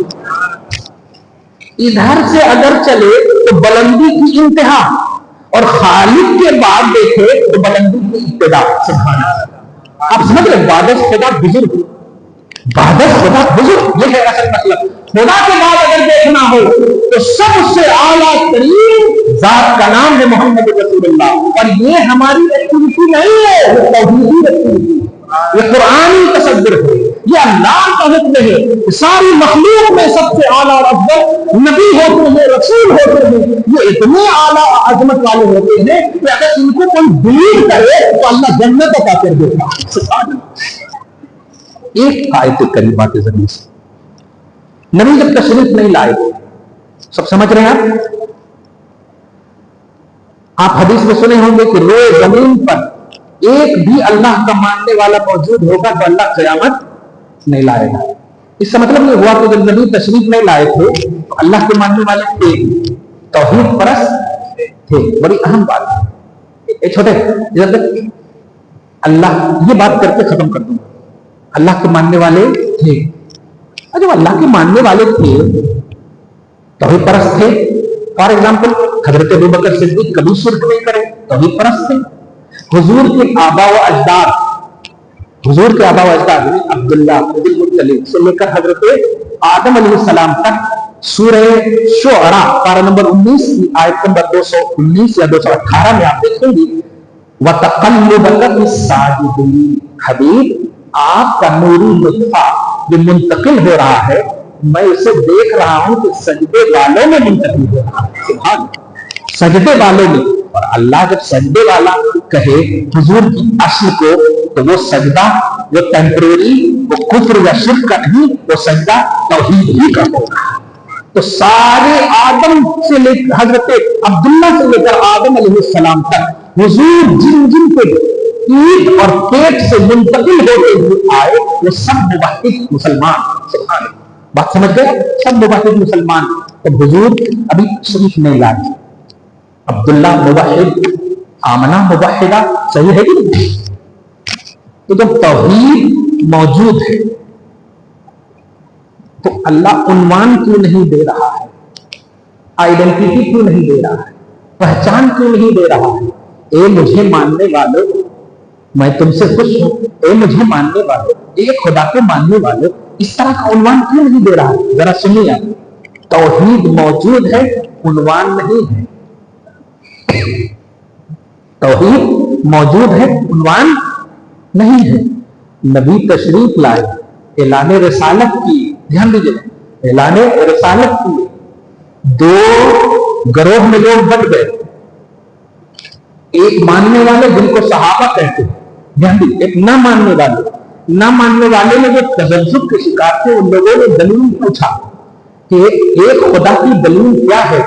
ادھر سے اگر چلے تو بلندی کی انتہا، اور خالق کے بعد دیکھے تو بلندی کی ابتدا، سبحان اللہ۔ آپ سمجھ رہے، بعد خدا بزرگ، بعد خدا بزرگ، یہ ہے اصل مطلب۔ خدا کے بعد اگر دیکھنا ہو تو سب سے اعلیٰ ترین ذات کا نام ہے محمد رسول اللہ، اور یہ ہماری ایکٹیویٹی نہیں ہے، یہ توحیدی ایکٹیویٹی، یہ قرآنی تصور ہے، یہ اللہ کا حکم ہے۔ ساری مخلوق میں سب سے اعلیٰ اور افضل نبی ہوتے ہیں، رسول ہوتے ہیں، یہ اتنے اعلیٰ عظمت والے ہوتے ہیں کہ اگر ان کو کوئی بلیو کرے تو اللہ جنت عطا کر دے گا۔ ایک آیت کریمہ کے ذریعے سے نبی جب تشریف نہیں لائے، سب سمجھ رہے ہیں آپ حدیث میں سنے ہوں گے کہ روئے زمین پر ایک بھی اللہ کا ماننے والا موجود ہوگا تو اللہ قیامت نہیں لائے گا۔ اس کا مطلب یہ ہوا کہ جب نبی تشریف نہیں لائے تھے تو اللہ کے ماننے والے تھے، توحید پرست تھے۔ بڑی اہم بات ہے، چھوٹے اللہ، یہ بات کر کے ختم کر دوں گا، اللہ کے ماننے والے تھے، اور جب اللہ کے ماننے والے تھے، توحید پرست تھے، فار ایگزامپل حضرت ابوبکر صدیق کبھی شرک نہیں کرے، توحید پرست تھے۔ حضور کے آبا و اجداد، حضور کے آبا و اجداد عبداللہ عبد المطلب سے لے کر حضرت آدم علیہ السلام تک سورہ شعراء پارہ نمبر 19 آیت نمبر 219 یا 218 میں آپ دیکھیں گے وَتَقَلُّبَكَ فِي السَّاجِدِينَ، حبیب آپ کا نوری لطفہ جو منتقل ہو رہا ہے، میں اسے دیکھ رہا ہوں کہ سجدے والوں میں منتقل ہو رہا ہے، سبحان اللہ، سجدے والوں میں۔ اور اللہ جب سجدے والا کہے حضور کی اصل کو تو وہ سجدہ وہ ٹیمپریری، وہ کفر یا شرک کا نہیں، وہ سجدہ توحید ہی کا ہوگا۔ تو سارے آدم سے لے کر حضرت عبداللہ سے لے کر آدم علیہ السلام تک حضور جن جن کے پیٹ اور پیٹ سے منتقل ہوتے ہوئے آئے وہ سب موحد مسلمان، سبحان اللہ، بات سمجھ گئے، سب موحد مسلمان۔ تو حضور ابھی شریف نہیں لائے، عبداللہ موحد، آمنہ موحدہ، صحیح ہے کہ نہیں؟ تو جب توحید موجود ہے تو اللہ عنوان کیوں نہیں دے رہا ہے؟ آئیڈینٹیٹی کیوں نہیں دے رہا ہے؟ پہچان کیوں نہیں دے رہا ہے؟ اے مجھے ماننے والوں، میں تم سے خوش ہوں، اے مجھے ماننے والوں، اے خدا کو ماننے والوں، اس طرح کا عنوان کیوں نہیں دے رہا ہے؟ ذرا سنیے آپ، توحید موجود ہے، عنوان نہیں ہے۔ توحید موجود ہے، عنوان نہیں ہے۔ نبی تشریف لائے، اعلان رسالت کی، دھیان دیجیے، اعلان رسالت کی، دو گروہ میں لوگ بٹ گئے، ایک ماننے والے جن کو صحابہ کہتے ہیں، دھیان دیجیے، ایک نہ ماننے والے۔ نہ ماننے والے میں جو تذبذب کے شکار تھے، ان لوگوں نے دلیل پوچھا کہ ایک خدا کی دلیل کیا ہے؟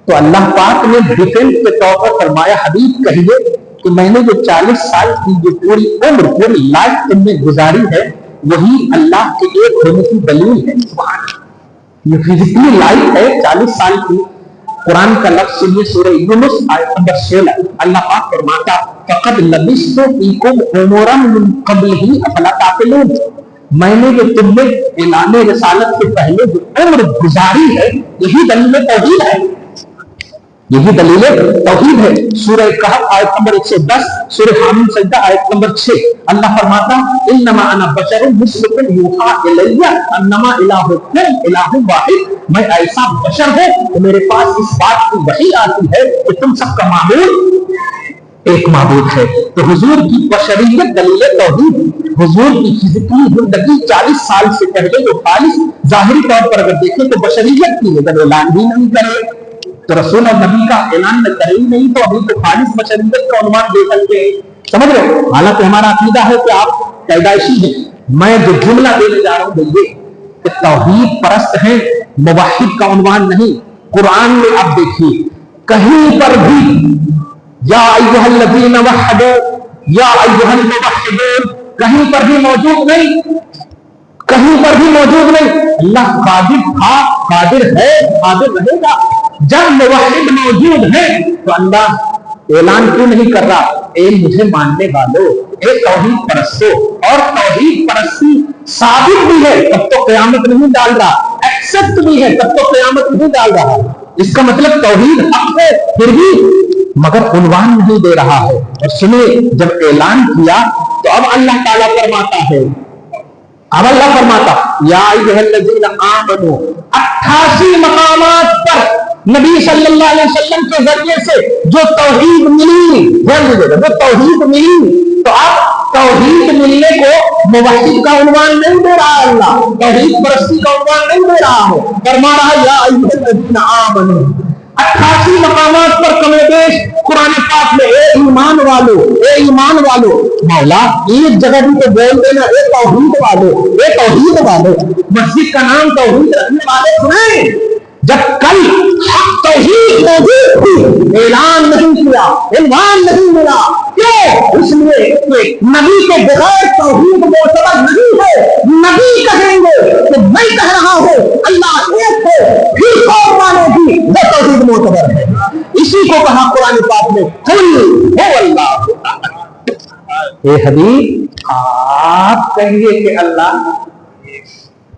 تو اللہ پاک نے ڈیفینس کے طور پر فرمایا، حبیب کہیے کہ میں نے جو 40 سال کی جو پوری عمر، پوری لائف تم نے گزاری ہے، وہی اللہ کے ایک ہونے کی دلیل ہے۔ یہ فزیکلی لائف ہے 40 سال کی۔ قرآن کا لفظ سنیے، سورہ یونس آیت نمبر 16، اللہ پاک فرماتا، فقد لبثت فیکم عمرا من قبلہ افلا تعقلون، میں نے جو تم نے اعلان رسالت سے پہلے جو عمر گزاری ہے، یہی دلیل توحید ہے، یہی دلیل توحید ہے۔ سورہ کہف آیت نمبر 110، سورہ حامیم سجدہ آیت نمبر 6، اللہ فرماتا، انما انا بشر مثلکم یوحی الی انما الہکم الہ واحد، میں ایسا بشر ہوں کہ میرے پاس اس بات کی وحی آتی ہے کہ تم سب کا معبود ایک معبود ہے۔ تو حضور کی بشریت دلیل توحید، حضور کی فزیکلی زندگی 40 سال سے پہلے جو خالص ظاہری طور پر اگر دیکھیں تو بشریت کی ہے، جب اعلان بھی نہیں کرے تو رسول اور نبی کا اعلان نہ کرے ہی نہیں، تو ابھی تو خالص بشریت کا عنوان دے سکتے ہیں، سمجھ رہے؟ حالانکہ ہمارا عقیدہ ہے کہ آپ پیدائشی ہیں۔ میں جو جملہ دینے جا رہا ہوں یہ کہ توحید پرست ہیں، موحد کا عنوان نہیں۔ قرآن میں آپ دیکھیے کہیں پر بھی یا ایھا الذین وحدوا، یا ایھا الموحدون، کہیں پر بھی موجود نہیں، کہیں پر بھی موجود نہیں۔ اللہ قادر تھا، قادر ہے، قادر رہے گا۔ جب موحد موجود ہے تو اللہ اعلان کیوں نہیں کر رہا، اے مجھے ماننے والوں، اے توحید پرستو؟ اور توحید پرستی ثابت بھی ہے تب تو قیامت نہیں ڈال رہا، ایکسپٹ بھی ہے تب تو قیامت نہیں ڈال رہا۔ اس کا مطلب توحید حق ہے پھر بھی، مگر عنوان نہیں دے رہا ہے۔ اور سنیے، جب اعلان کیا تو اب اللہ تعالیٰ فرماتا ہے، اب اللہ فرماتا، یا ایھا الذین آمنوا، 88 مقامات پر نبی صلی اللہ علیہ وسلم کے ذریعے سے جو توحید ملی، جو توحید ملی، تو اب توحید ملنے کو موحد کا عنوان نہیں دے رہا اللہ، توحید پرستی کا عنوان نہیں دے رہا ہے، فرما رہا یا ایھا الذین آمنوا۔ 88 مقامات پر کم بیش قرآن پاک میں اے ایمان والو، اے ایمان والو، مولا ایک جگہ بھی تو بول دینا اے توحید والو، اے توحید والو۔ مسجد کا نام توحید رکھنے والے سنیں، جب کل حق توحید موجود تھی، اعلان نہیں کیا، عنوان نہیں ملا، کیوں؟ اس لیے کہ نبی کے بغیر توحید معتبر نہیں ہے۔ نبی کہیں گے کہ میں کہہ رہا ہوں اللہ ایک ہے، پھر اور مانے گی وہ توحید معتبر ہے۔ اسی کو کہا قرآن پاک میں، قل هو اللہ احد۔ اے حبیب آپ کہیے کہ اللہ،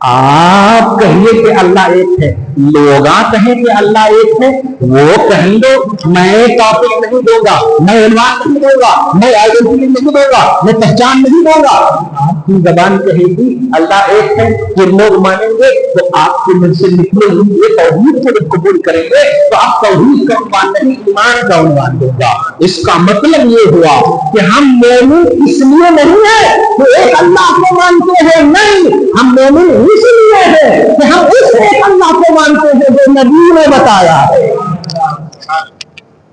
آپ کہیے کہ اللہ ایک ہے، لوگ کہیں کہ اللہ ایک ہے، وہ کہیں دو، میں ٹاپک نہیں دوں گا، میں عنوان نہیں دوں گا، میں آئیڈینٹی نہیں دوں گا، میں پہچان نہیں دوں گا۔ آپ کی زبان کہے گی اللہ ایک ہے، پھر لوگ مانیں گے تو آپ کے منہ سے نکلے ہوئے توحید کو جب قبول کریں گے تو آپ توحید کا عنوان نہیں، ایمان کا عنوان دوں گا۔ اس کا مطلب یہ ہوا کہ ہم مومن اس لیے نہیں ہے کہ ایک اللہ کو مانتے ہیں، نہیں، ہم مومن اس لیے ہے کہ ہم اس ایک اللہ کو مانتے ہیں جو نبی نے بتایا ہے،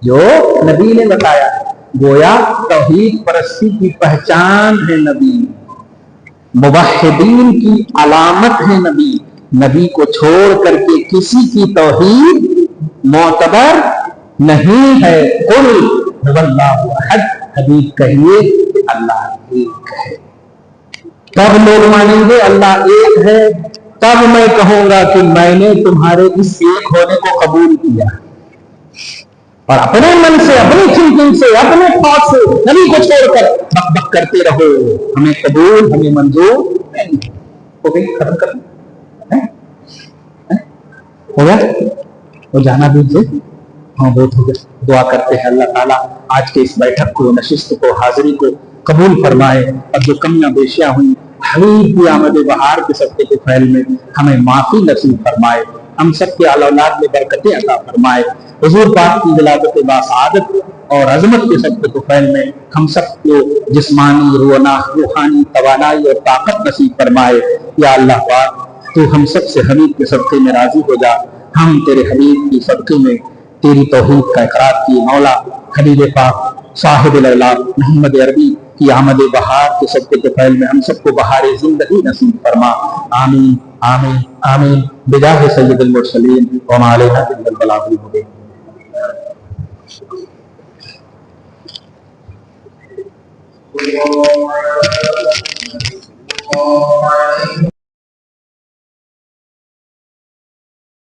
جو نبی نے بتایا ہے۔ گویا توحید پرستی کی پہچان ہے نبی، موحدین کی علامت ہے نبی۔ نبی کو چھوڑ کر کے کسی کی توحید معتبر نہیں ہے۔ قل هو اللہ احد، حبیب کہیے کہ اللہ ایک ہے، تب لوگ مانیں گے اللہ ایک ہے، تب میں کہوں گا کہ میں نے تمہارے اس ایک ہونے کو قبول کیا۔ اور اپنے من سے، اپنی تھنکنگ سے، اپنے تھاٹ سے نبی کو چھوڑ کر بک بک کرتے رہو، ہمیں قبول، ہمیں منظور نہیں۔ ہو گئی، ختم کر ہو گیا، وہ جانا دیجیے، ہاں بہت ہو گیا۔ دعا کرتے ہیں اللہ تعالیٰ آج کے اس بیٹھک کو، نشست کو، حاضری کو قبول فرمائے، اور جو کمیاں بیشیاں ہوئیں حبیب کی آمد بہار کے صدقے کے فعل میں ہمیں معافی نصیب فرمائے، ہم سب کے اولاد میں برکتیں عطا فرمائے، حضور پاک کی ولادت باسعادت اور عظمت کے صدقے کے فعل میں ہم سب کو جسمانی، روحانی توانائی اور طاقت نصیب فرمائے۔ یا اللہ پاک تو ہم سب سے حبیب کے صدقے میں راضی ہو جا، ہم تیرے حبیب کی صدقے میں تیری توحید کا اقرار کیے مولا، حبیب پاک صاحب الاولاد محمد عربی کی آمد بہار کے صدقے کے فعل میں ہم سب کو بہار زندگی نصیب فرما، آمین آمین آمین، بجاہ سید المرسلین وما علینا الا البلاغ المبین۔